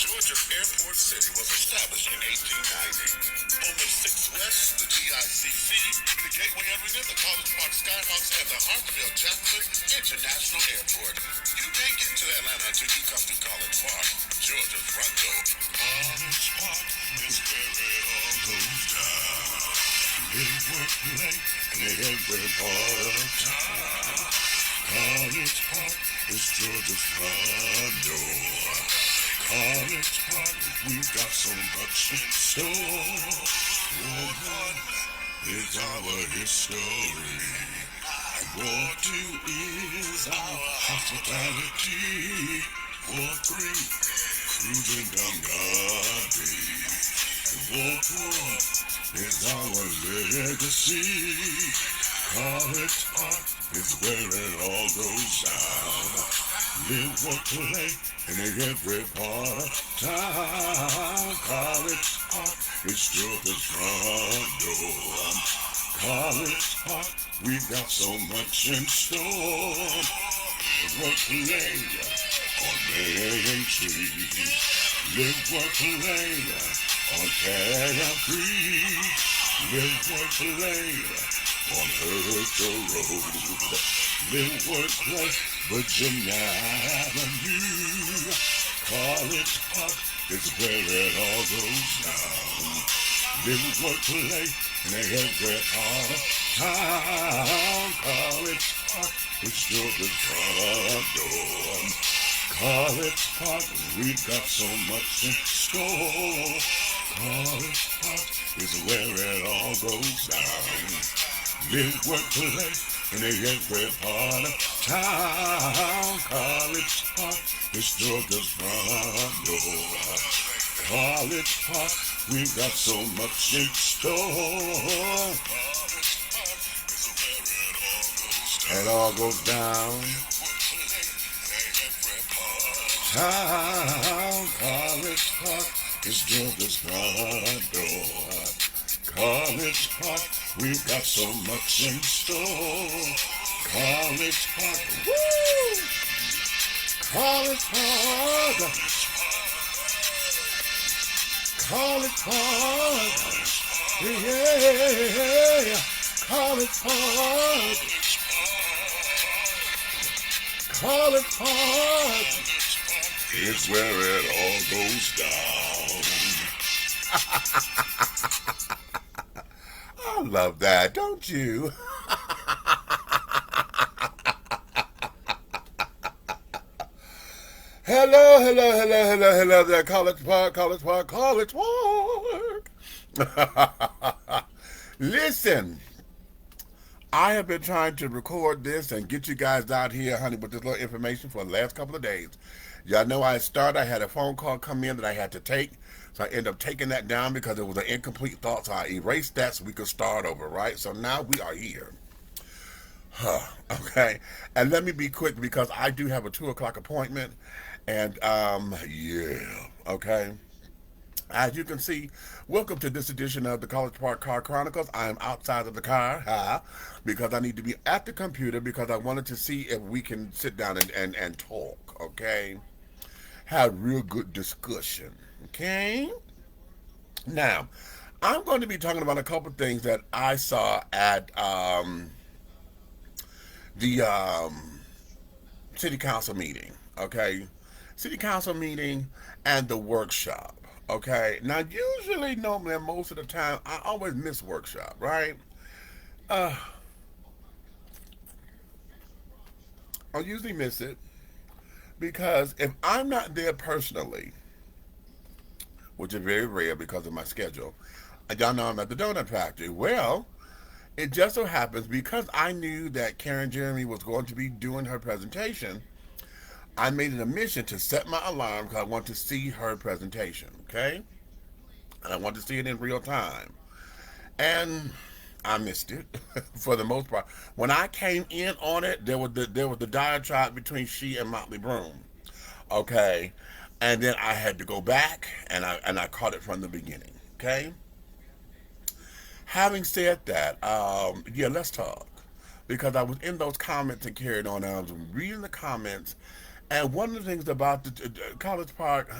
Georgia's airport city was established in 1890. On the 6 West, the GICC, the Gateway Arena, the College Park Skyhawks, and the Hartsfield-Jackson International Airport. You can't get to Atlanta until you come through College Park, Georgia's front door. College Park is where it all goes down. Live, work, play, and every part of town. College Park is Georgia's front door. College Park, we've got so much in store. What is our history? What is our hospitality? For free, cruising down Godby. What is our legacy? College Park is where it all goes down. Live, work, play, and in every part of town. College Park is Georgia's front door. College Park, we've got so much in store. Work, play on Main Street. Live, work, play on Canal Creek. Live, work, play on Herschel Road. Live, work, play Virginia Avenue. College Park is where it all goes down. Live, work, play in every part of town. College Park is Georgia's front door. College Park, we've got so much in store. College Park is where it all goes down. Live, work, play in every part of town. College Park is Georgia's front door. College Park, we've got so much in store. It all goes down. Town. College Park is Georgia's front door. College Park, we've got so much in store. College Park, woo! College Park, College Park, yeah, College Park, College Park is where it all goes down. I love that, don't you? Hello, hello, hello, hello, hello there, College Park, College Park, College Park. Listen, I have been trying to record this and get you guys out here, honey, with this little information for the last couple of days. Y'all know I had a phone call come in that I had to take. So I ended up taking that down because it was an incomplete thought. So I erased that so we could start over, right? So now we are here. Okay. And let me be quick because I do have a 2 o'clock appointment. And, yeah. Okay. As you can see, welcome to this edition of the College Park Car Chronicles. I am outside of the car because I need to be at the computer because I wanted to see if we can sit down and talk, okay? Have real good discussion, okay? Now, I'm going to be talking about a couple of things that I saw at the city council meeting, okay? City council meeting and the workshop. Okay, now normally, most of the time, I always miss workshop, right? Uh, I usually miss it because if I'm not there personally, which is very rare because of my schedule, y'all know I'm at the donut factory. Well, it just so happens because I knew that Karen Jeremy was going to be doing her presentation, I made it a mission to set my alarm because I want to see her presentation, okay? And I want to see it in real time. And I missed it for the most part. When I came in on it, there was the diatribe between she and Motley Broom, okay? And then I had to go back and I caught it from the beginning, okay? Having said that, yeah, let's talk because I was in those comments and carried on. And I was reading the comments And one of the things about the College Park,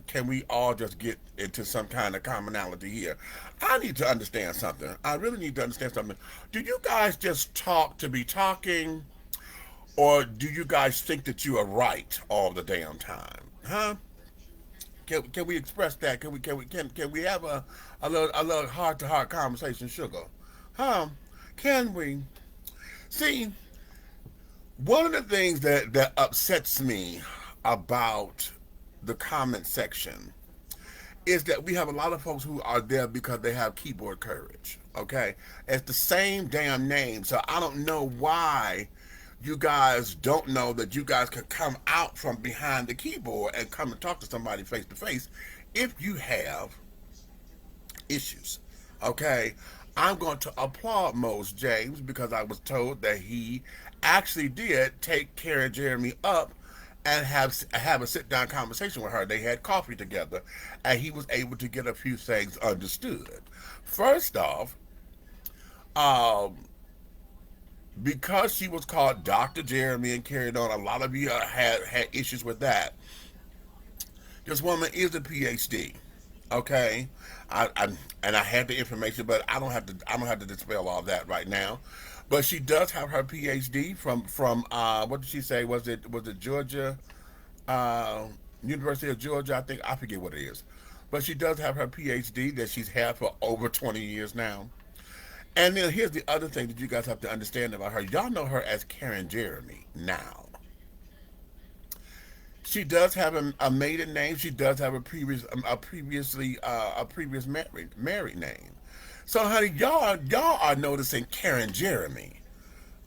can we all just get into some kind of commonality here? I need to understand something. I really need to understand something. Do you guys just talk to be talking, or do you guys think that you are right all the damn time? Huh? Can we express that? Can we have a little heart to heart conversation, sugar? Huh? Can we? See, one of the things that upsets me about the comment section is that we have a lot of folks who are there because they have keyboard courage. Okay, it's the same damn name, so I don't know why you guys don't know that you guys can come out from behind the keyboard and come and talk to somebody face to face if you have issues. Okay, I'm going to applaud Mose James because I was told that he actually did take Karen Jeremy up and have a sit down conversation with her. They had coffee together, and he was able to get a few things understood. First off, um, because she was called Dr. Jeremy and carried on, a lot of you had issues with that. This woman is a PhD. Okay, I and I had the information, but I don't have to dispel all that right now. But she does have her PhD from what did she say? Was it Georgia, uh, University of Georgia? I forget what it is. But she does have her PhD that she's had for over 20 years now. And then here's the other thing that you guys have to understand about her. Y'all know her as Karen Jeremy now. She does have a maiden name. She does have a previous married name. So, honey, y'all are noticing Karen Jeremy,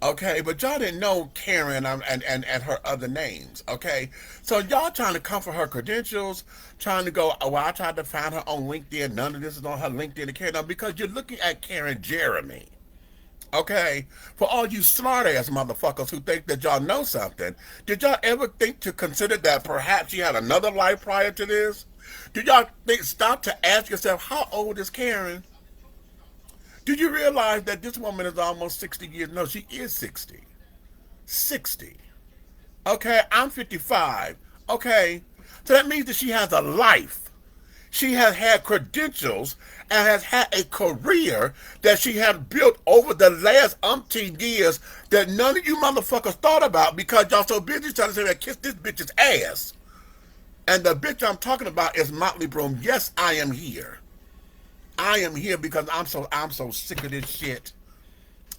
okay? But y'all didn't know Karen and her other names, okay? So y'all trying to come for her credentials, trying to go. Oh, well, I tried to find her on LinkedIn. None of this is on her LinkedIn account now because you're looking at Karen Jeremy. Okay, for all you smart ass motherfuckers who think that y'all know something, did y'all ever think to consider that perhaps she had another life prior to this? Did y'all stop to ask yourself, how old is Karen? Do you realize that this woman is almost 60 years? No, she is 60. 60. Okay, I'm 55. Okay, so that means that she has a life. She has had credentials and has had a career that she has built over the last umpteen years that none of you motherfuckers thought about because y'all so busy trying to say, kiss this bitch's ass. And the bitch I'm talking about is Motley Broom. Yes, I am here. I am here because I'm so sick of this shit.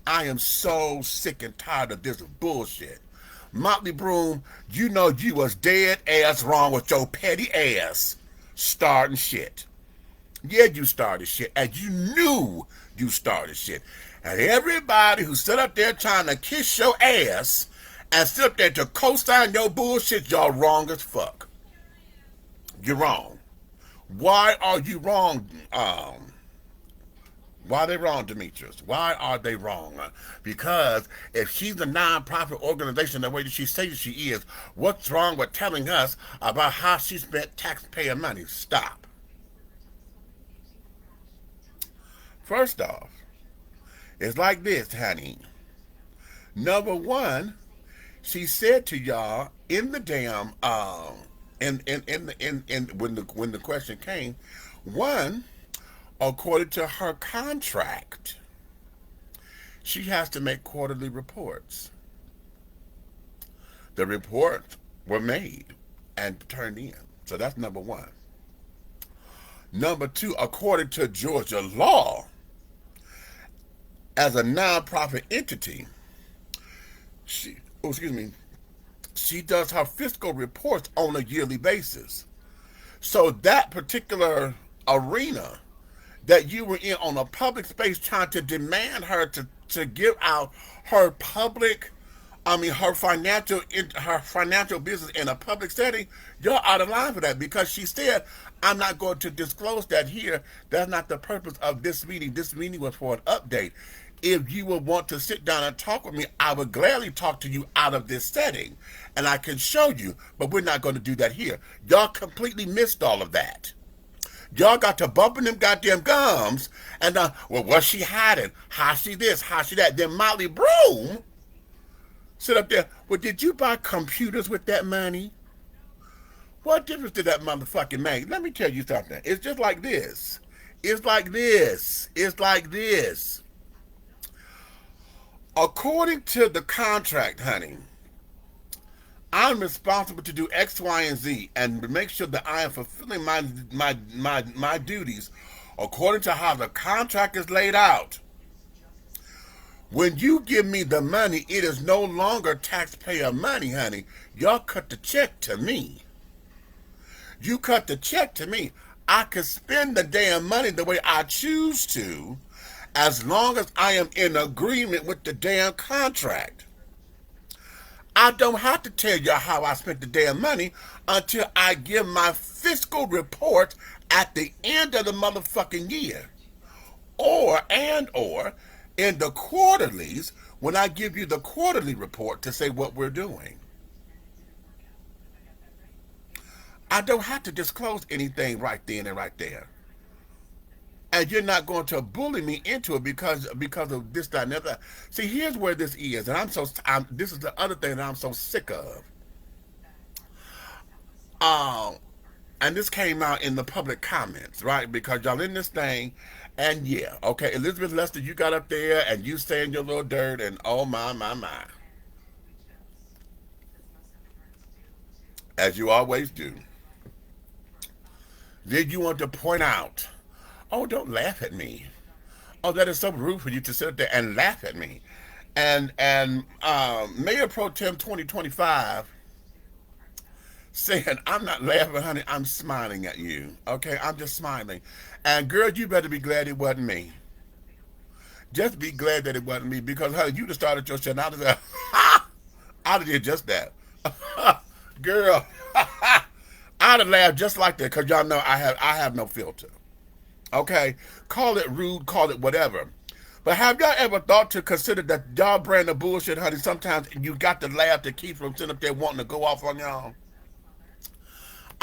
I am so sick and tired of this bullshit. Motley Broom, you know you was dead ass wrong with your petty ass starting shit. Yeah, you started shit, and you knew you started shit. And everybody who sit up there trying to kiss your ass and sit up there to co-sign your bullshit, y'all wrong as fuck. You're wrong. Why are you wrong? Why are they wrong, Demetrius? Why are they wrong? Because if she's a non-profit organization the way that she says she is, what's wrong with telling us about how she spent taxpayer money? Stop. First off, it's like this, honey. Number one, she said to y'all in the damn in when the question came, one, according to her contract, she has to make quarterly reports. The reports were made and turned in. So that's number one. Number two, according to Georgia law, as a nonprofit entity, she does her fiscal reports on a yearly basis. So that particular arena that you were in on a public space trying to demand her to give out her public, her financial business in a public setting, you're out of line for that because she said, I'm not going to disclose that here. That's not the purpose of this meeting. This meeting was for an update. If you would want to sit down and talk with me, I would gladly talk to you out of this setting. And I can show you, but we're not going to do that here. Y'all completely missed all of that. Y'all got to bumping them goddamn gums and well, what's she hiding? How she this? How she that? Then Motley Broom Sit up there. Well, did you buy computers with that money? What difference did that motherfucking make? Let me tell you something. It's just like this. It's like this. It's like this. According to the contract, honey, I'm responsible to do X, Y, and Z and make sure that I am fulfilling my duties according to how the contract is laid out. When you give me the money, it is no longer taxpayer money, honey. Y'all cut the check to me. You cut the check to me. I can spend the damn money the way I choose to as long as I am in agreement with the damn contract. I don't have to tell y'all how I spent the damn money until I give my fiscal report at the end of the motherfucking year. Or in the quarterlies when I give you the quarterly report to say what we're doing. I don't have to disclose anything right then and right there. And you're not going to bully me into it because of this, that, and the other. See, here's where this is, and this is the other thing that I'm so sick of. And this came out in the public comments, right? Because y'all in this thing, and yeah, okay, Elizabeth Lester, you got up there and you saying your little dirt, and oh my, as you always do. Then you want to point out, oh, don't laugh at me. Oh, that is so rude for you to sit there and laugh at me. And Mayor Pro Tem 2025 saying, I'm not laughing, honey, I'm smiling at you. Okay, I'm just smiling. And girl, you better be glad it wasn't me. Just be glad that it wasn't me because, honey, you just started your shit. And I was like, ha! I'd have did just that. Girl, I'd have laughed just like that because y'all know I have no filter. Okay? Call it rude, call it whatever. But have y'all ever thought to consider that y'all brand of bullshit, honey, sometimes you got to laugh to keep from sitting up there wanting to go off on y'all?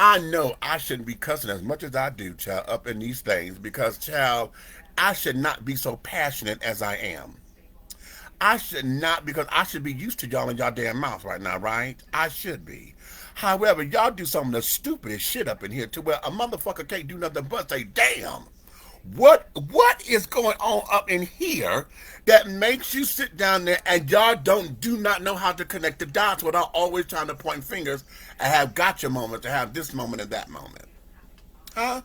I know I shouldn't be cussing as much as I do, child, up in these things because, child, I should not be so passionate as I am. I should not, because I should be used to y'all in y'all damn mouth right now, right? I should be. However, y'all do some of the stupidest shit up in here to where a motherfucker can't do nothing but say, damn. What is going on up in here that makes you sit down there and y'all do not know how to connect the dots without always trying to point fingers and have gotcha moments, to have this moment and that moment? Huh?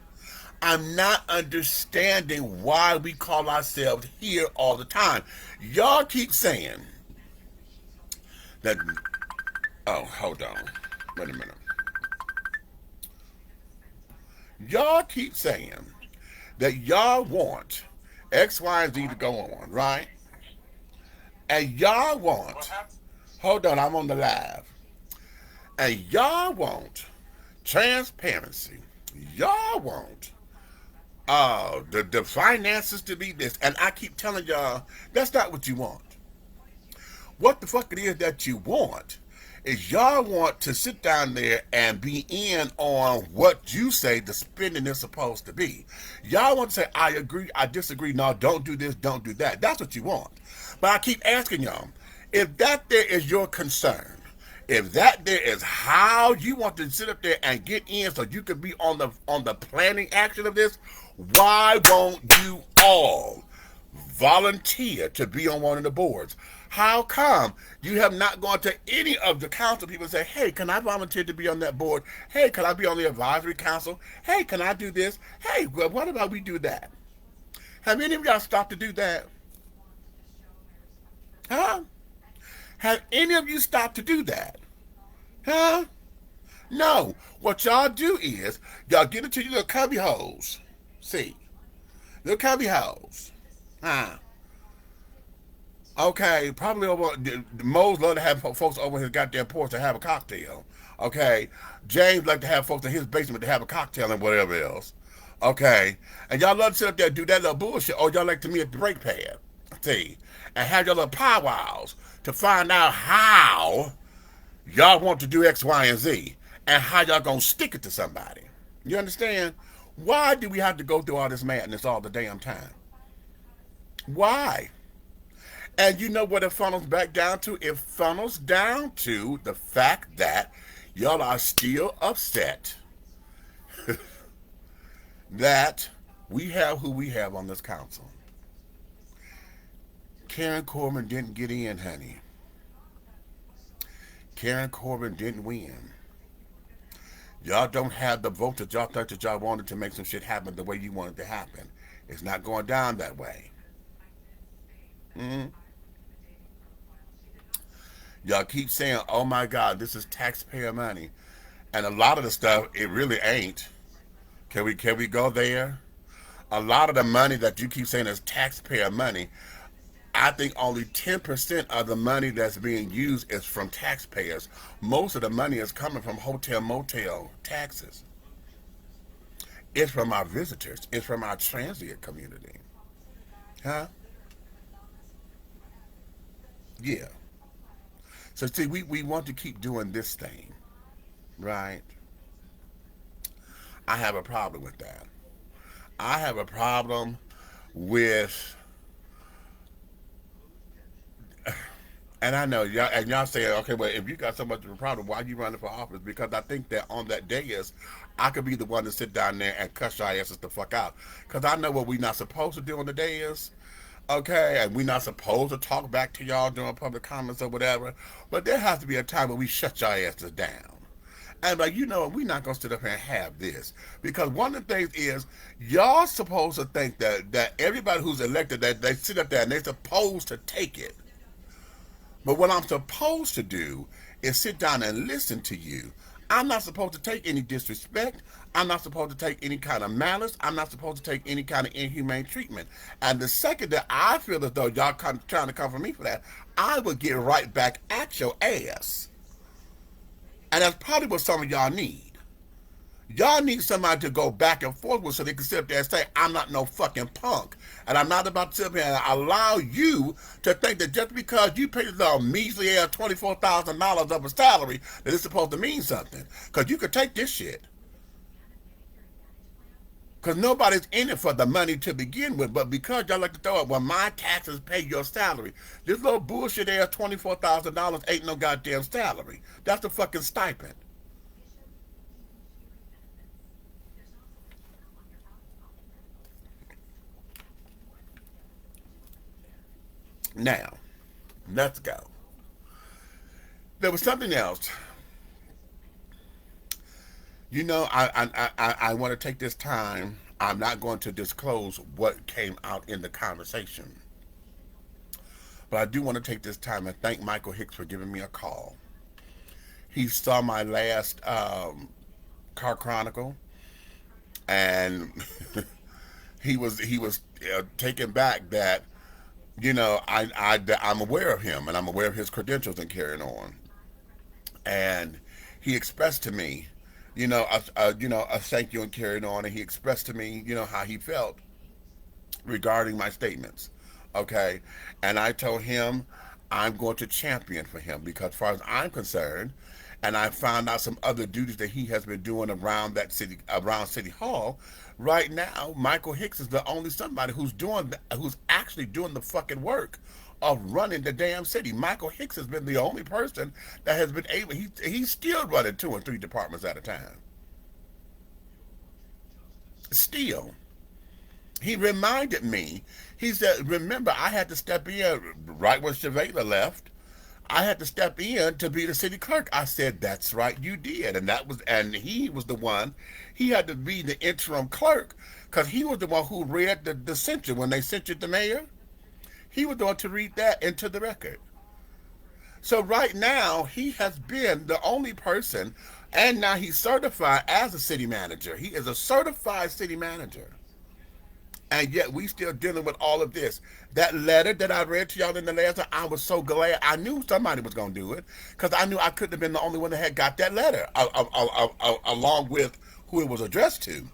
I'm not understanding why we call ourselves here all the time. Y'all keep saying that. Oh, hold on. Wait a minute. Y'all keep saying that y'all want X, Y, and Z to go on, right? And y'all want, hold on, I'm on the live. And y'all want transparency. Y'all want the finances to be this. And I keep telling y'all, that's not what you want. What the fuck it is that you want is y'all want to sit down there and be in on what you say the spending is supposed to be. Y'all want to say, I agree, I disagree, no, don't do this, don't do that. That's what you want. But I keep asking y'all, if that there is your concern, if that there is how you want to sit up there and get in so you can be on the planning action of this, why won't you all volunteer to be on one of the boards? How come you have not gone to any of the council people and say, hey, can I volunteer to be on that board? Hey, can I be on the advisory council? Hey, can I do this? Hey, well, what about we do that? Have any of y'all stopped to do that? Huh? Have any of you stopped to do that? Huh? No. What y'all do is, y'all get into your little cubby holes. See? Little cubby holes. Huh? Okay, probably over. Mo's love to have folks over his goddamn porch to have a cocktail. Okay, James like to have folks in his basement to have a cocktail and whatever else. Okay, and y'all love to sit up there and do that little bullshit, or y'all like to meet at the brake pad. See, and have your little powwows to find out how y'all want to do X, Y, and Z, and how y'all gonna stick it to somebody. You understand? Why do we have to go through all this madness all the damn time? Why? And you know what it funnels back down to? It funnels down to the fact that y'all are still upset that we have who we have on this council. Karen Corbin didn't get in, honey. Karen Corbin didn't win. Y'all don't have the vote that y'all thought that y'all wanted to make some shit happen the way you wanted to happen. It's not going down that way. Mm-hmm. Y'all keep saying, "Oh my God, this is taxpayer money," and a lot of the stuff it really ain't. Can we go there? A lot of the money that you keep saying is taxpayer money, I think only 10% of the money that's being used is from taxpayers. Most of the money is coming from hotel motel taxes. It's from our visitors. It's from our transient community. Huh? Yeah. So see, we want to keep doing this thing, right? I have a problem with that. I have a problem with, and I know y'all, and y'all say, okay, well, if you got so much of a problem, why are you running for office? Because I think that on that day is, I could be the one to sit down there and cuss your asses the fuck out. Because I know what we're not supposed to do on the day is, okay, and we're not supposed to talk back to y'all during public comments or whatever, but there has to be a time where we shut your asses down. And like, you know, we're not gonna sit up here and have this. Because one of the things is y'all supposed to think that everybody who's elected that they sit up there and they're supposed to take it. But what I'm supposed to do is sit down and listen to you. I'm not supposed to take any disrespect. I'm not supposed to take any kind of malice. I'm not supposed to take any kind of inhumane treatment. And the second that I feel as though y'all trying to come for me for that, I will get right back at your ass. And that's probably what some of y'all need. Y'all need somebody to go back and forth with so they can sit up there and say, I'm not no fucking punk. And I'm not about to sit up here and allow you to think that just because you paid a measly ass $24,000 of a salary that it's supposed to mean something. Because you could take this shit. Because nobody's in it for the money to begin with. But because y'all like to throw it, well, my taxes pay your salary. This little bullshit ass $24,000 ain't no goddamn salary. That's a fucking stipend. Now, let's go. There was something else. You know, I want to take this time. I'm not going to disclose what came out in the conversation, but I do want to take this time and thank Michael Hicks for giving me a call. He saw my last car chronicle, and he was taken back that I'm aware of him and I'm aware of his credentials and carrying on. And he expressed to me, a thank you and carrying on, and he expressed to me, how he felt regarding my statements. Okay, and I told him I'm going to champion for him because, as far as I'm concerned, and I found out some other duties that he has been doing around that city, around City Hall. Right now, Michael Hicks is the only somebody who's actually doing the fucking work of running the damn city. Michael Hicks has been the only person that has been able. He's still running 2 and 3 departments at a time. Still, he reminded me. He said, "Remember, I had to step in right when Shavela left. I had to step in to be the city clerk." I said, "That's right, you did," and he was the one. He had to be the interim clerk because he was the one who read the censure when they censured the mayor. He was the one to read that into the record. So right now, he has been the only person, and now he's certified as a city manager. He is a certified city manager. And yet we still dealing with all of this. That letter that I read to y'all in the last time, I was so glad. I knew somebody was going to do it because I knew I couldn't have been the only one that had got that letter along with who it was addressed to.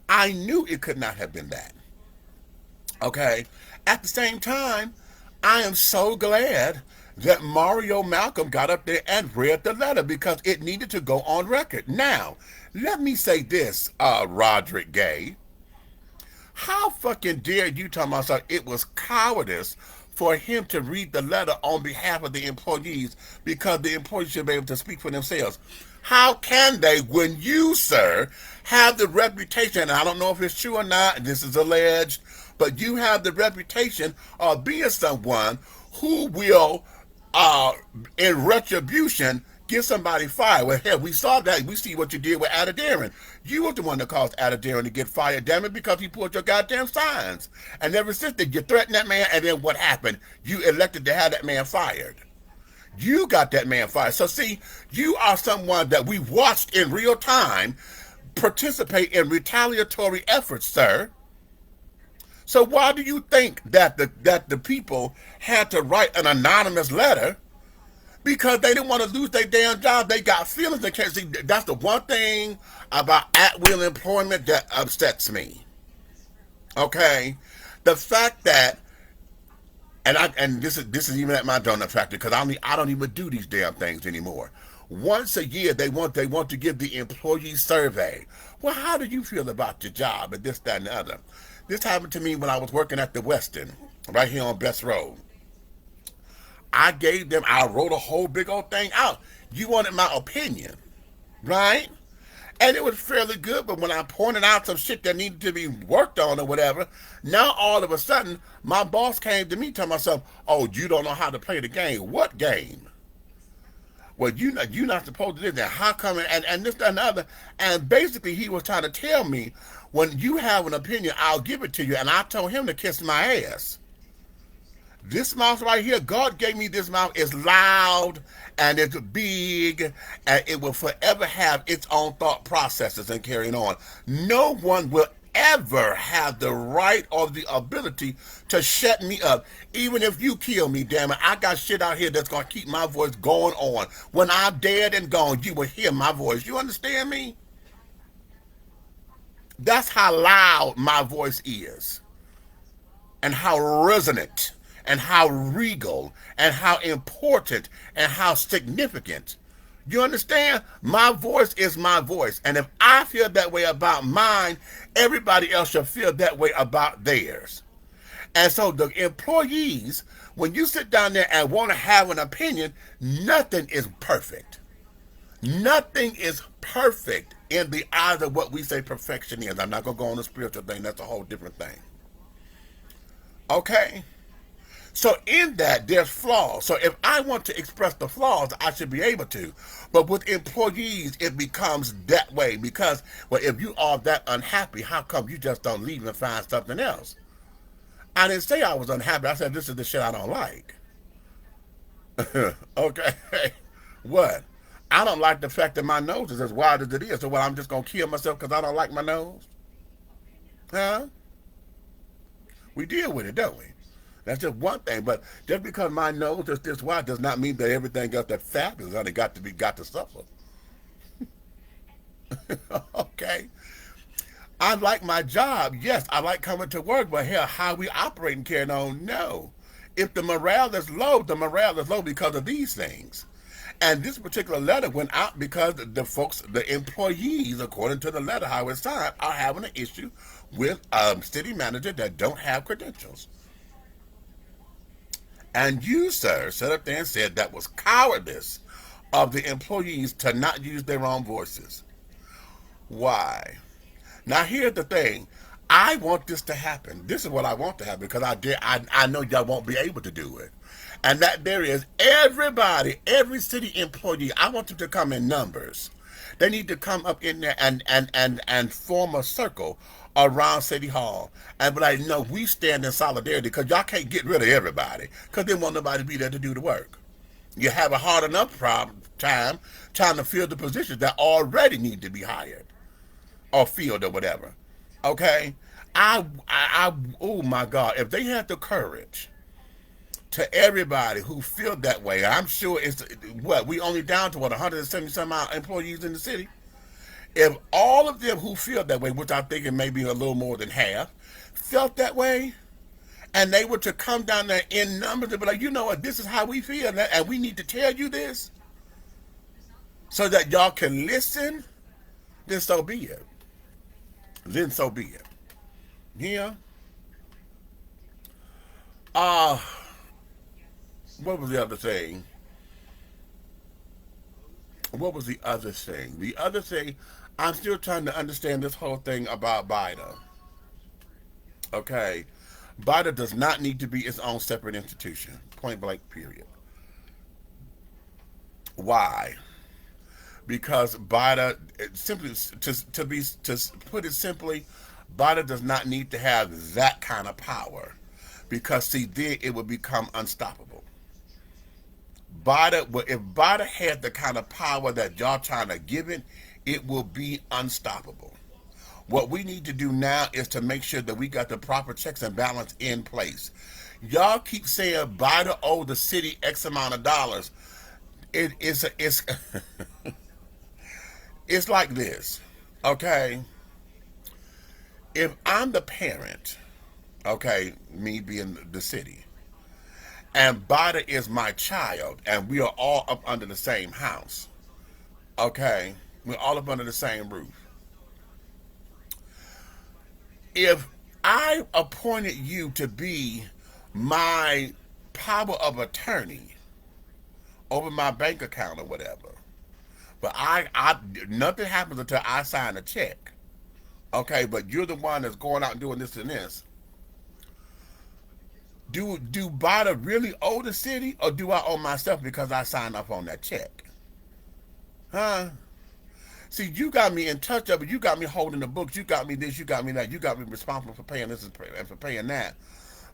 I knew it could not have been that. Okay. At the same time, I am so glad that Mario Malcolm got up there and read the letter because it needed to go on record. Now, let me say this, Roderick Gay. How fucking dare you tell myself it was cowardice for him to read the letter on behalf of the employees because the employees should be able to speak for themselves. How can they when you, sir, have the reputation, and I don't know if it's true or not, this is alleged, but you have the reputation of being someone who will, in retribution, get somebody fired. Well, hell, we saw that. We see what you did with ADHERING. You were the one that caused ADHERING to get fired, damn it, because he pulled your goddamn signs. And ever since then, you threatened that man, and then what happened? You elected to have that man fired. You got that man fired. So see, you are someone that we watched in real time participate in retaliatory efforts, sir. So why do you think that the people had to write an anonymous letter? Because they didn't want to lose their damn job. They got feelings they can't see. That's the one thing about at-will employment that upsets me. Okay? The fact that, and this is even at my donut factory, because I don't even do these damn things anymore. Once a year they want to give the employee survey. Well, how do you feel about your job and this, that, and the other? This happened to me when I was working at the Westin, right here on Best Road. I wrote a whole big old thing out. You wanted my opinion, right? And it was fairly good, but when I pointed out some shit that needed to be worked on or whatever, now all of a sudden, my boss came to me telling myself, oh, you don't know how to play the game. What game? Well, you're not supposed to do that. How come? And this, that, and the other. And basically, he was trying to tell me, when you have an opinion, I'll give it to you. And I told him to kiss my ass. This mouth right here, God gave me this mouth. It's loud and it's big and it will forever have its own thought processes and carrying on. No one will ever have the right or the ability to shut me up. Even if you kill me, damn it, I got shit out here that's going to keep my voice going on. When I'm dead and gone, you will hear my voice. You understand me? That's how loud my voice is and how resonant and how regal and how important and how significant. You understand? My voice is my voice. And if I feel that way about mine, everybody else should feel that way about theirs. And so the employees, when you sit down there and want to have an opinion, nothing is perfect. Nothing is perfect in the eyes of what we say perfection is. I'm not going to go on the spiritual thing. That's a whole different thing. Okay? So in that, there's flaws. So if I want to express the flaws, I should be able to. But with employees, it becomes that way. Because, well, if you are that unhappy, how come you just don't leave and find something else? I didn't say I was unhappy. I said, this is the shit I don't like. Okay. What? I don't like the fact that my nose is as wide as it is. So, well, I'm just going to kill myself because I don't like my nose? Huh? We deal with it, don't we? That's just one thing, but just because my nose is this wide does not mean that everything else that's fabulous only got to suffer. Okay. I like my job. Yes, I like coming to work, but hell, how we operate and carrying on, no. If the morale is low, the morale is low because of these things. And this particular letter went out because the employees, according to the letter, how it's signed, are having an issue with a city manager that don't have credentials. And you, sir, sat up there and said that was cowardice of the employees to not use their own voices. Why? Now, here's the thing. I want this to happen. This is what I want to happen because I know y'all won't be able to do it. And that there is everybody, every city employee, I want them to come in numbers. They need to come up in there and form a circle around City Hall and be like, no, we stand in solidarity because y'all can't get rid of everybody because they want nobody to be there to do the work. You have a hard enough time trying to fill the positions that already need to be hired or filled or whatever. Okay? Oh my God, if they had the courage to everybody who feel that way, I'm sure it's, we only down to 170 some odd employees in the city. If all of them who feel that way, which I think it may be a little more than half, felt that way, and they were to come down there in numbers and be like, you know what, this is how we feel, and we need to tell you this, so that y'all can listen, then so be it. Then so be it. Yeah. what was the other thing? What was the other thing? The other thing, I'm still trying to understand this whole thing about Bida. Okay. Bida does not need to be its own separate institution. Point blank, period. Why? Because Bida, simply to put it simply, Bida does not need to have that kind of power. Because see, then it would become unstoppable. If Bida had the kind of power that y'all trying to give it, it will be unstoppable. What we need to do now is to make sure that we got the proper checks and balance in place. Y'all keep saying Bida owe the city X amount of dollars. It's it's like this, okay? If I'm the parent, okay, me being the city, and Bida is my child, and we are all up under the same house, okay? We're all up under the same roof. If I appointed you to be my power of attorney over my bank account or whatever, but I nothing happens until I sign a check. Okay, but you're the one that's going out and doing this and this. Do Bida really owe the city, or do I owe myself because I signed up on that check? Huh? See, you got me in touch of it. You got me holding the books. You got me this. You got me that. You got me responsible for paying this and for paying that.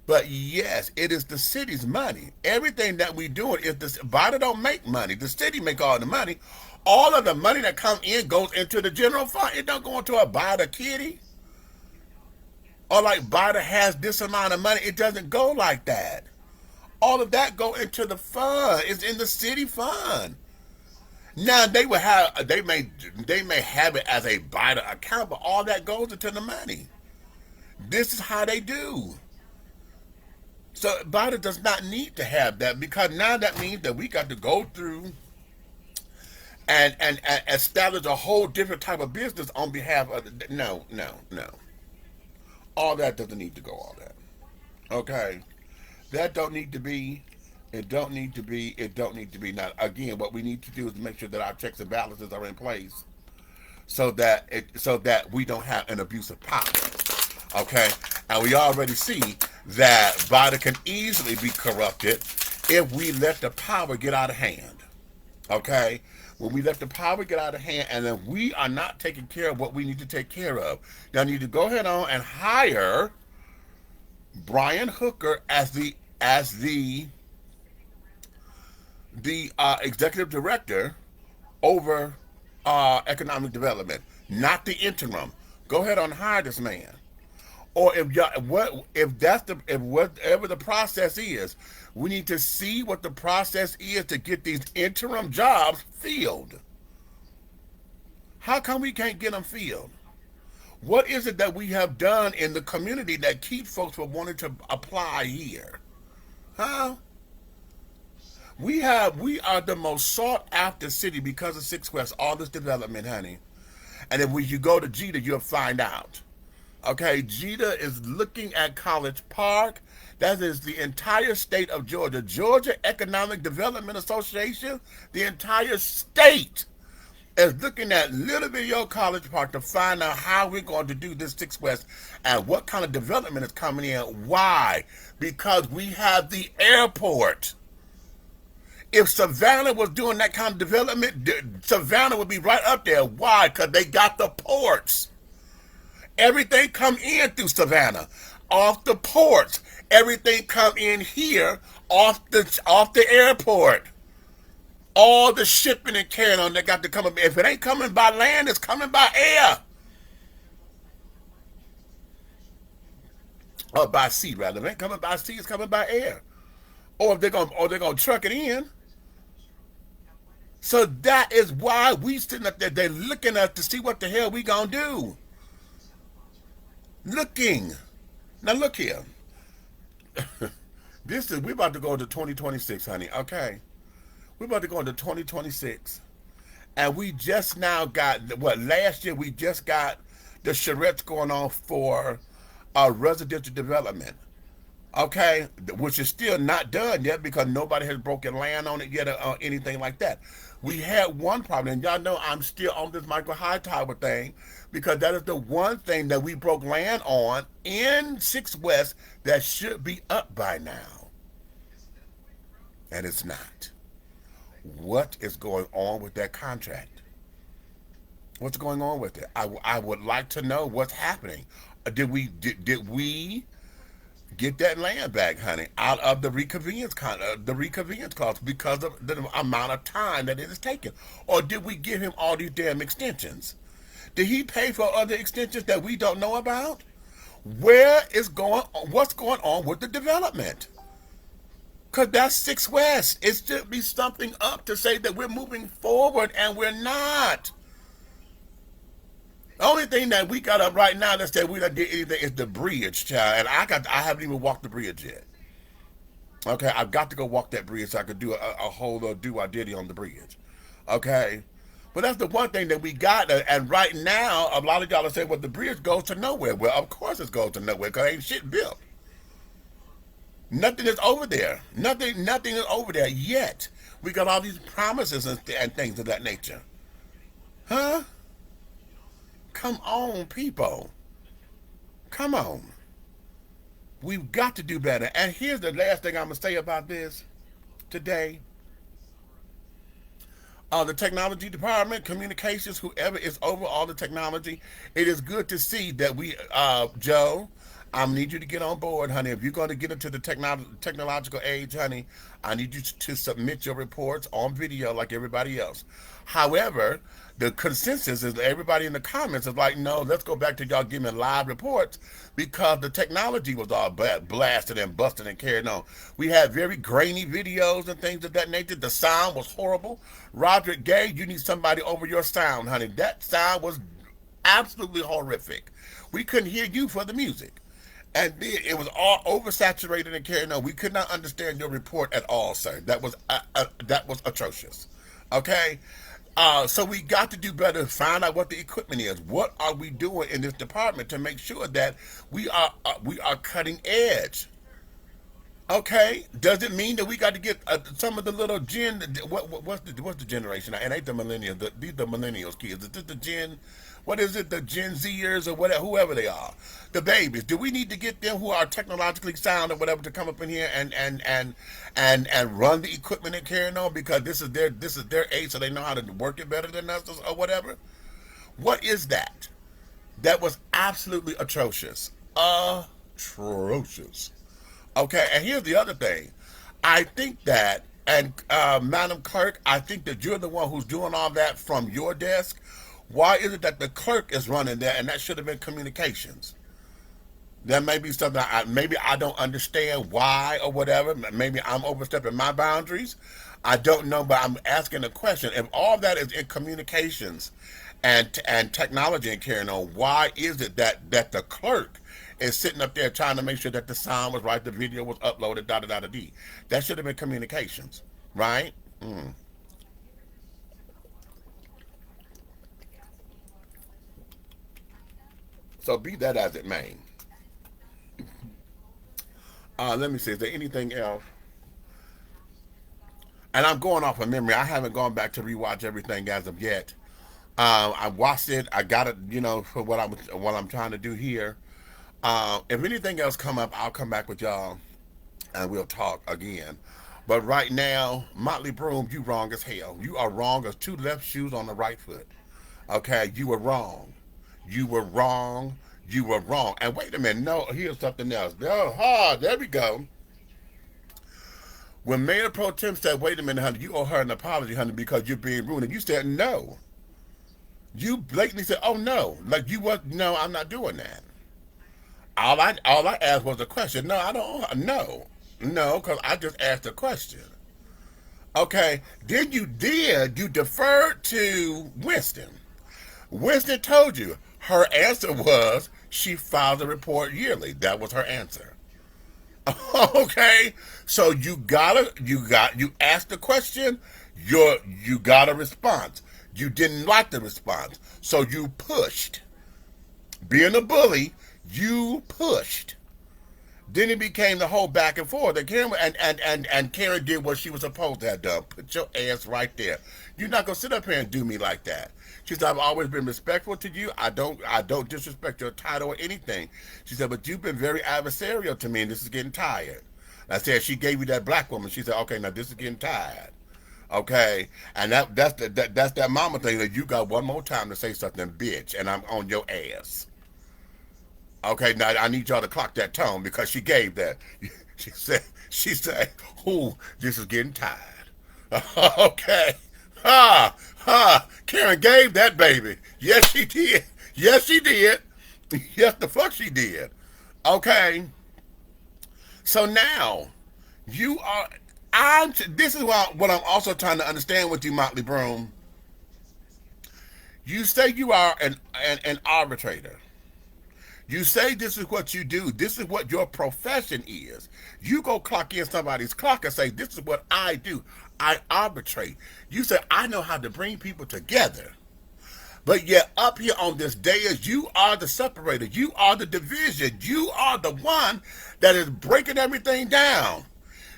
But yes, it is the city's money. Everything that we doing is the Bida don't make money. The city make all the money. All of the money that comes in goes into the general fund. It don't go into a Bida kitty. Or like Bida has this amount of money. It doesn't go like that. All of that go into the fund. It's in the city fund. Now they may have it as a Bida account, but all that goes into the money. This is how they do. So Bida does not need to have that, because now that means that we got to go through and establish a whole different type of business on behalf of no, no, no. All that doesn't need to go, all that. Okay. That don't need to be. It don't need to be. It don't need to be. Now, again, what we need to do is make sure that our checks and balances are in place, so that we don't have an abuse of power. Okay, and we already see that Biden can easily be corrupted if we let the power get out of hand. Okay, when we let the power get out of hand, and then we are not taking care of what we need to take care of, now you need to go ahead on and hire Brian Hooker as the executive director over economic development, not the interim. Go ahead and hire this man. Or if whatever the process is, we need to see what the process is to get these interim jobs filled. How come we can't get them filled? What is it that we have done in the community that keeps folks from wanting to apply here? Huh? We are the most sought after city because of 6 West, all this development, honey. And if you go to Jeter, you'll find out. Okay, Jeter is looking at College Park. That is the entire state of Georgia. Georgia Economic Development Association, the entire state is looking at Little Video College Park to find out how we're going to do this 6 West and what kind of development is coming in. Why? Because we have the airport. If Savannah was doing that kind of development, Savannah would be right up there. Why? Because they got the ports. Everything come in through Savannah, off the ports. Everything come in here off the airport. All the shipping and carrying on that got to come. If it ain't coming by land, it's coming by air. Or by sea, rather. If it ain't coming by sea, it's coming by air. Or if they're gonna truck it in. So that is why we sitting up there. They're looking at us to see what the hell we gonna do. Looking. Now look here. We're about to go to 2026, honey. Okay, we're about to go into 2026, and we just now got last year we just got the charrettes going on for residential development. Okay, which is still not done yet because nobody has broken land on it yet or anything like that. We had one problem, and y'all know I'm still on this Michael Hightower thing because that is the one thing that we broke land on in 6 West that should be up by now, and it's not. What is going on with that contract? What's going on with it? I would like to know what's happening. Did we get that land back, honey, out of the reconvenience cost because of the amount of time that it is taking? Or did we give him all these damn extensions? Did he pay for other extensions that we don't know about? What's going on with the development? Because that's 6 West. It should be something up to say that we're moving forward, and we're not. The only thing that we got up right now that said we don't did anything is the bridge, child. And I haven't even walked the bridge yet. Okay, I've got to go walk that bridge so I could do a whole do I diddy on the bridge. Okay? But that's the one thing that we got. And right now, a lot of y'all are saying, well, the bridge goes to nowhere. Well, of course it goes to nowhere because ain't shit built. Nothing is over there. Nothing is over there yet. We got all these promises and things of that nature. Huh? Come on, people. Come on. We've got to do better. And here's the last thing I'm going to say about this today. The technology department, communications, whoever is over all the technology, it is good to see that Joe, I need you to get on board, honey. If you're going to get into the technological age, honey, I need you to submit your reports on video like everybody else. However, the consensus is that everybody in the comments is like, no, let's go back to y'all giving live reports because the technology was all blasted and busted and carried on. We had very grainy videos and things of that nature. The sound was horrible. Roderick Gay, you need somebody over your sound, honey. That sound was absolutely horrific. We couldn't hear you for the music. And it was all oversaturated and carried on. We could not understand your report at all, sir. That was atrocious. Okay? So we got to do better, find out what the equipment is. What are we doing in this department to make sure that we are cutting edge? Okay, does it mean that we got to get some of the little what's the generation? And ain't the millennials? These are the millennials kids. Is this the Gen? What is it? The Gen Zers or whatever, whoever they are, the babies. Do we need to get them who are technologically sound or whatever to come up in here and run the equipment and carry on because this is their age, so they know how to work it better than us or whatever? What is that? That was absolutely atrocious. Atrocious. Okay, and here's the other thing. I think that, and Madam Clerk, I think that you're the one who's doing all that from your desk. Why is it that the clerk is running that, and that should have been communications? There may be something, maybe I don't understand why or whatever. Maybe I'm overstepping my boundaries. I don't know, but I'm asking a question. If all that is in communications and technology and carrying on, why is it that the clerk is sitting up there trying to make sure that the sound was right, the video was uploaded, da-da-da-da-dee? That should have been communications, right? So be that as it may. Let me see, is there anything else? And I'm going off of memory. I haven't gone back to rewatch everything as of yet. I watched it. I got it, for what I'm trying to do here. If anything else come up, I'll come back with y'all and we'll talk again. But right now, Motley Broom, you wrong as hell. You are wrong as 2 left shoes on the right foot. Okay, you were wrong. You were wrong. You were wrong. And wait a minute. No, here's something else. Oh, there we go. When Mayor Pro Tem said, wait a minute, honey, you owe her an apology, honey, because you're being rude. And you said no. You blatantly said, oh, no. Like no, I'm not doing that. All I asked was a question. No, I don't. No, because I just asked a question. Okay, then you deferred to Winston. Winston told you her answer was she files a report yearly. That was her answer. Okay, so you asked the question. You got a response. You didn't like the response, so you pushed. Being a bully, you pushed. Then it became the whole back and forth. And Karen did what she was supposed to have done. Put your ass right there. You're not gonna sit up here and do me like that. She said, I've always been respectful to you. I don't disrespect your title or anything. She said, but you've been very adversarial to me, and this is getting tired. I said, she gave you that black woman. She said, okay, now this is getting tired. Okay, and that's that mama thing that you got one more time to say something, bitch, and I'm on your ass. Okay, now I need y'all to clock that tone because she gave that. She said, "Ooh, this is getting tired." Okay, Karen gave that baby. Yes, she did. Yes, she did. Yes, the fuck she did. Okay, so now you are. This is what I'm also trying to understand with you, Motley Broom. You say you are an arbitrator. You say this is what you do. This is what your profession is. You go clock in somebody's clock and say, this is what I do. I arbitrate. You say, I know how to bring people together. But yet up here on this dais, you are the separator. You are the division. You are the one that is breaking everything down.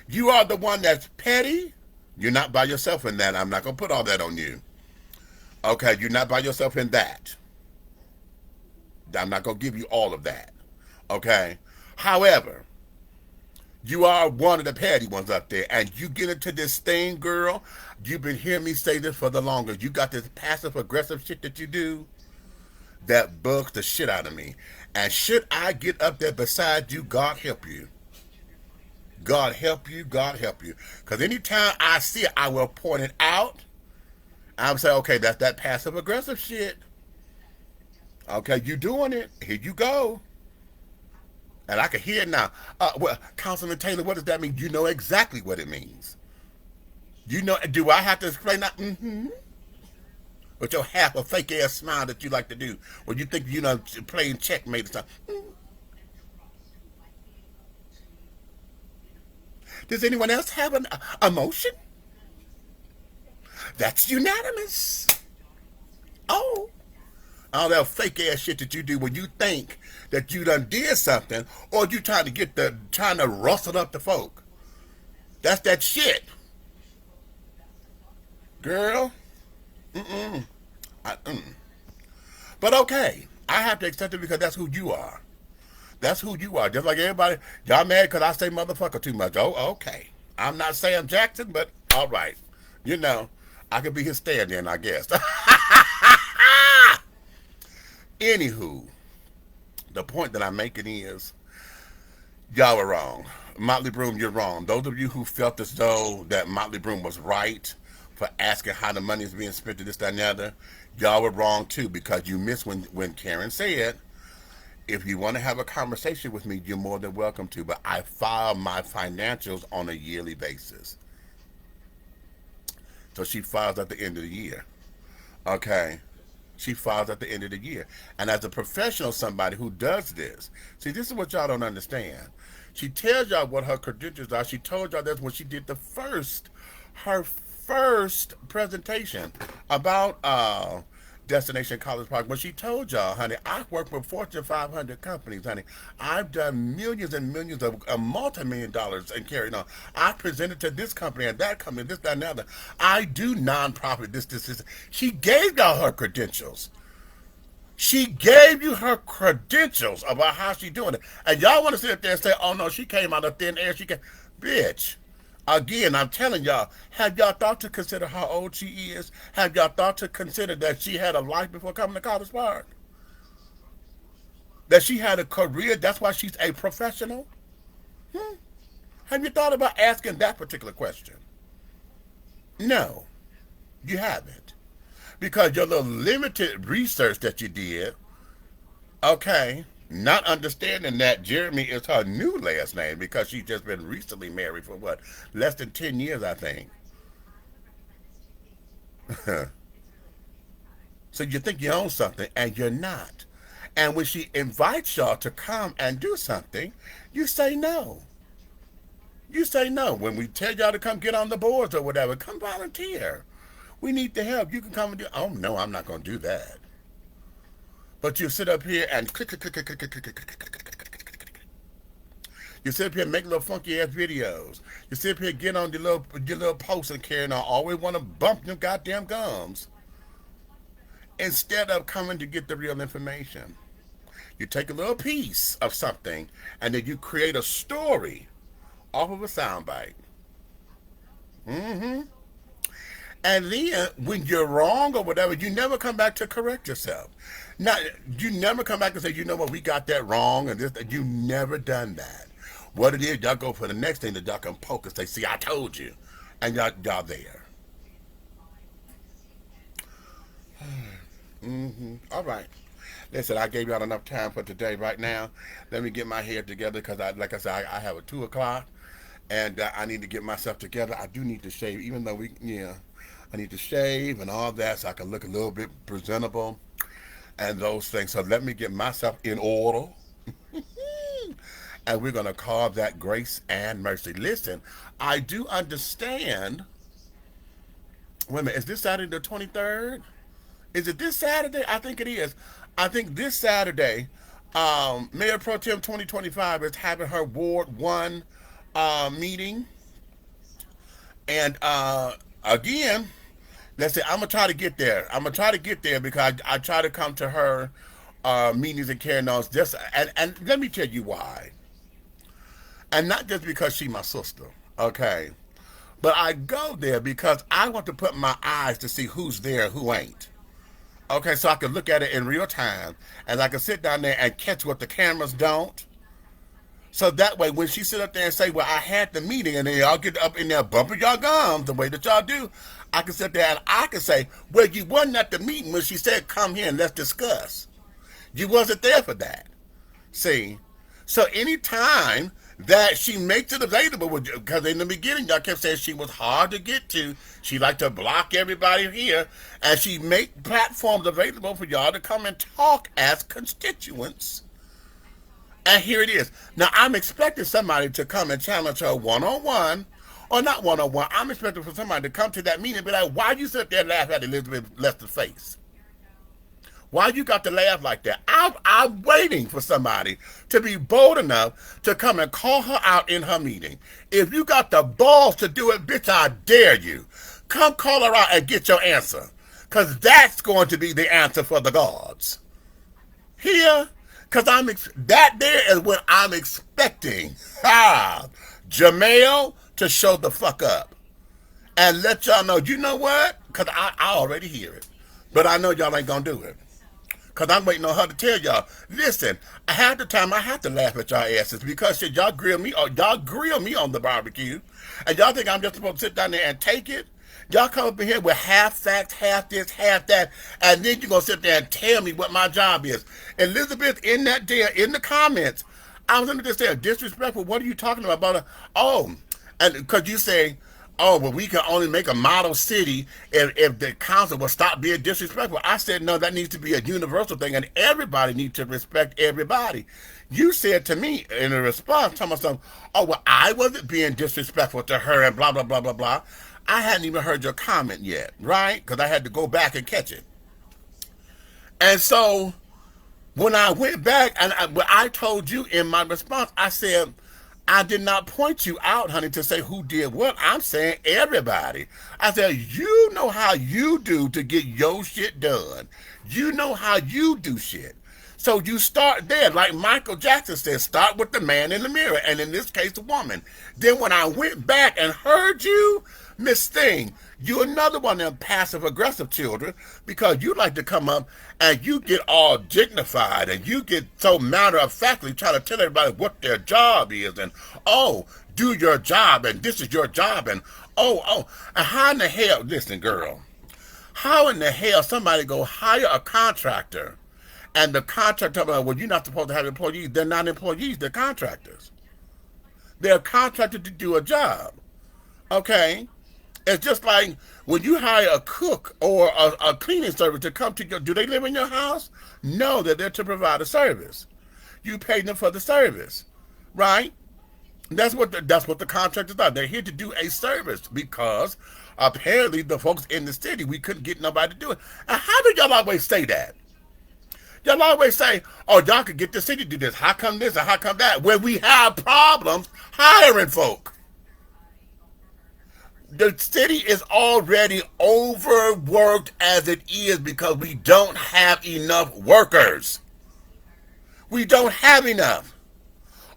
You are the one that's petty. You're not by yourself in that. I'm not going to put all that on you. Okay, you're not by yourself in that. I'm not going to give you all of that. Okay? However, you are one of the petty ones up there, and you get into this thing, girl. You've been hearing me say this for the longest. You got this passive-aggressive shit that you do that bugs the shit out of me. And should I get up there beside you, God help you. God help you, God help you. Because anytime I see it, I will point it out. I'm saying, okay, that's that passive-aggressive shit. Okay, you doing it. Here you go. And I can hear it now. Well, Councilman Taylor, what does that mean? You know exactly what it means. You know, do I have to explain that? Mm-hmm. With your half a fake ass smile that you like to do when you think you know playing checkmate or something. Mm-hmm. Does anyone else have an emotion? That's unanimous. Oh. All that fake ass shit that you do when you think that you done did something or you trying to rustle up the folk. That's that shit. Girl. Mm-mm. But okay. I have to accept it because that's who you are. That's who you are. Just like everybody. Y'all mad because I say motherfucker too much. Oh, okay. I'm not Sam Jackson, but all right. You know, I could be his stand-in, I guess. Anywho, the point that I'm making is, y'all are wrong. Motley Broom, you're wrong. Those of you who felt as though that Motley Broom was right for asking how the money is being spent to this, that, and the other, y'all were wrong too because you missed when Karen said, if you want to have a conversation with me, you're more than welcome to, but I file my financials on a yearly basis. So she files at the end of the year. Okay? She files at the end of the year. And as a professional, somebody who does this, see, this is what y'all don't understand. She tells y'all what her credentials are. She told y'all that's when she did her first presentation about Destination College Park. But she told y'all, honey, I work with Fortune 500 companies, honey. I've done millions and millions of multi-million dollars and carried on. I presented to this company and that company, this, that, and the other. I do nonprofit, this. She gave y'all her credentials. She gave you her credentials about how she doing it. And y'all want to sit up there and say, oh no, she came out of thin air. Bitch. Again, I'm telling y'all, have y'all thought to consider how old she is? Have y'all thought to consider that she had a life before coming to College Park? That she had a career, that's why she's a professional? Have you thought about asking that particular question? No, you haven't. Because your little limited research that you did, okay, not understanding that Jeremy is her new last name because she's just been recently married for what? Less than 10 years, I think. So you think you own something and you're not. And when she invites y'all to come and do something, you say no. You say no. When we tell y'all to come get on the boards or whatever, come volunteer. We need the help. You can come and do. Oh no, I'm not going to do that. But you sit up here and click. You sit up here and make little funky ass videos. You sit up here get on your little posts and carrying on. Always want to bump them goddamn gums instead of coming to get the real information. You take a little piece of something and then you create a story off of a soundbite. Mm-hmm. And then when you're wrong or whatever, you never come back to correct yourself. Now, you never come back and say, you know what, we got that wrong and this. You never done that. What it is, y'all go for the next thing that y'all can poke and say, see, I told you. And y'all there. Mm-hmm. All right. Listen, I gave y'all enough time for today. Right now, let me get my head together because, like I said, I have a 2 o'clock, and I need to get myself together. I do need to shave, even though I need to shave and all that so I can look a little bit presentable and those things. So let me get myself in order. And we're going to call that grace and mercy. Listen, I do understand. Wait a minute, is this Saturday the 23rd? Is it this Saturday? I think it is. I think this Saturday, Mayor Pro Tem 2025 is having her Ward 1 meeting. And again, let's say I'm going to try to get there. I'm going to try to get there because I try to come to her meetings and carrying on. And let me tell you why. And not just because she's my sister, okay? But I go there because I want to put my eyes to see who's there and who ain't. Okay, so I can look at it in real time, and I can sit down there and catch what the cameras don't. So that way, when she sit up there and say, well, I had the meeting, and then y'all get up in there bumping y'all gums the way that y'all do, I can sit there and I can say, well, you wasn't at the meeting when she said, come here and let's discuss. You wasn't there for that. See? So anytime that she makes it available, because in the beginning y'all kept saying she was hard to get to, she liked to block everybody here, and she make platforms available for y'all to come and talk as constituents. And here it is. Now I'm expecting somebody to come and challenge her one-on-one, or not one-on-one. I'm expecting for somebody to come to that meeting and be like, why you sit there and laugh at Elizabeth Lester's face? Why you got to laugh like that? I'm waiting for somebody to be bold enough to come and call her out in her meeting. If you got the balls to do it, bitch, I dare you. Come call her out and get your answer. Because that's going to be the answer for the gods. Here, because that there is what I'm expecting. Jamel to show the fuck up. And let y'all know, you know what? Because I already hear it. But I know y'all ain't going to do it. Because I'm waiting on her to tell y'all, listen, half the time I have to laugh at y'all asses because shit, y'all grill me on the barbecue, and y'all think I'm just supposed to sit down there and take it? Y'all come up in here with half facts, half this, half that, and then you're going to sit there and tell me what my job is. Elizabeth, in the comments, I was under this there, disrespectful, what are you talking about? And because you say, oh, well, we can only make a model city if the council will stop being disrespectful. I said, no, that needs to be a universal thing, and everybody needs to respect everybody. You said to me in a response, talking about something, oh, well, I wasn't being disrespectful to her and blah, blah, blah, blah, blah. I hadn't even heard your comment yet, right? Because I had to go back and catch it. And so when I went back, and I told you in my response, I said, I did not point you out, honey, to say who did what. I'm saying everybody. I said, you know how you do to get your shit done. You know how you do shit. So you start there. Like Michael Jackson said, start with the man in the mirror, and in this case, the woman. Then when I went back and heard you, Miss Thing, you another one of them passive-aggressive children, because you like to come up and you get all dignified and you get so matter-of-factly trying to tell everybody what their job is and, oh, do your job and this is your job and, and how in the hell, listen, girl, how in the hell somebody go hire a contractor and the contractor, well, you're not supposed to have employees. They're not employees, they're contractors. They're contracted to do a job, okay? It's just like when you hire a cook or a cleaning service to come to your, do they live in your house? No, they're there to provide a service. You pay them for the service, right? That's what the contractors are. They're here to do a service because apparently the folks in the city, we couldn't get nobody to do it. And how do y'all always say that? Y'all always say, oh, y'all could get the city to do this. How come this and how come that? When we have problems hiring folk. The city is already overworked as it is because we don't have enough workers. We don't have enough.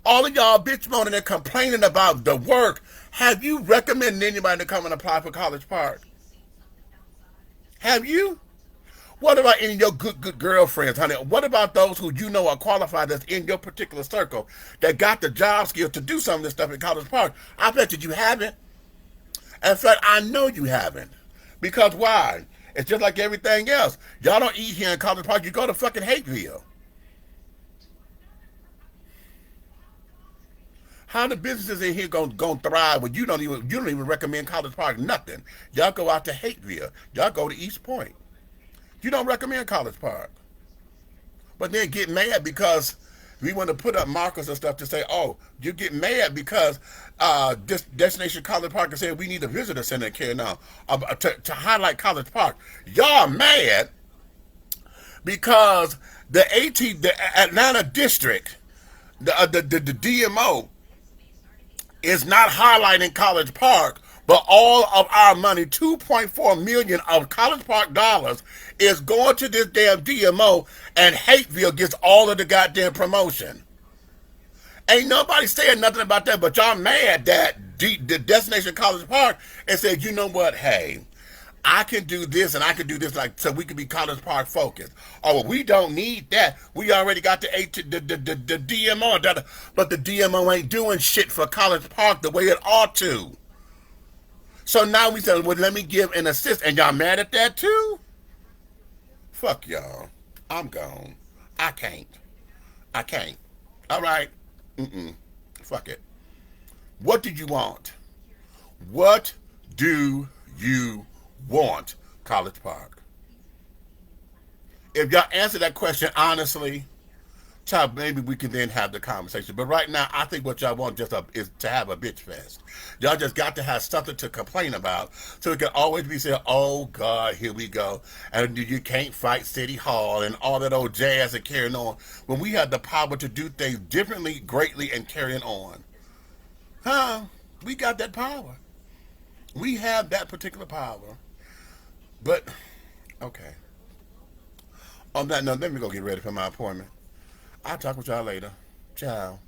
All of y'all bitch moaning and complaining about the work. Have you recommended anybody to come and apply for College Park? Have you? What about any of your good girlfriends, honey? What about those who you know are qualified that's in your particular circle that got the job skills to do some of this stuff at College Park? I bet you haven't. In fact, I know you haven't. Because why? It's just like everything else. Y'all don't eat here in College Park. You go to fucking Hateville. How the businesses in here gonna thrive when you don't even recommend College Park nothing? Y'all go out to Hateville. Y'all go to East Point. You don't recommend College Park. But then get mad because we want to put up markers and stuff to say, oh, you get mad because this Destination College Park is saying we need a visitor center here now to highlight College Park. Y'all mad because the Atlanta district, the DMO, is not highlighting College Park, but all of our money, 2.4 million of College Park dollars, is going to this damn DMO, and Hateville gets all of the goddamn promotion. Ain't nobody saying nothing about that, but y'all mad that the Destination College Park and said, you know what, hey, I can do this and I can do this, like, so we can be College Park focused. Oh, well, we don't need that. We already got the DMO, but the DMO ain't doing shit for College Park the way it ought to. So now we said, well, let me give an assist, and y'all mad at that too? Fuck y'all. I'm gone. I can't. All right. Fuck it. What do you want? What do you want, College Park? If y'all answer that question honestly, child, maybe we can then have the conversation. But right now, I think what y'all want is to have a bitch fest. Y'all just got to have something to complain about, so it can always be said, oh God, here we go, and you can't fight City Hall and all that old jazz and carrying on, when we have the power to do things differently, greatly, and carrying on. We got that power. We have that particular power. But, okay. On that note, let me go get ready for my appointment. I'll talk with y'all later. Ciao.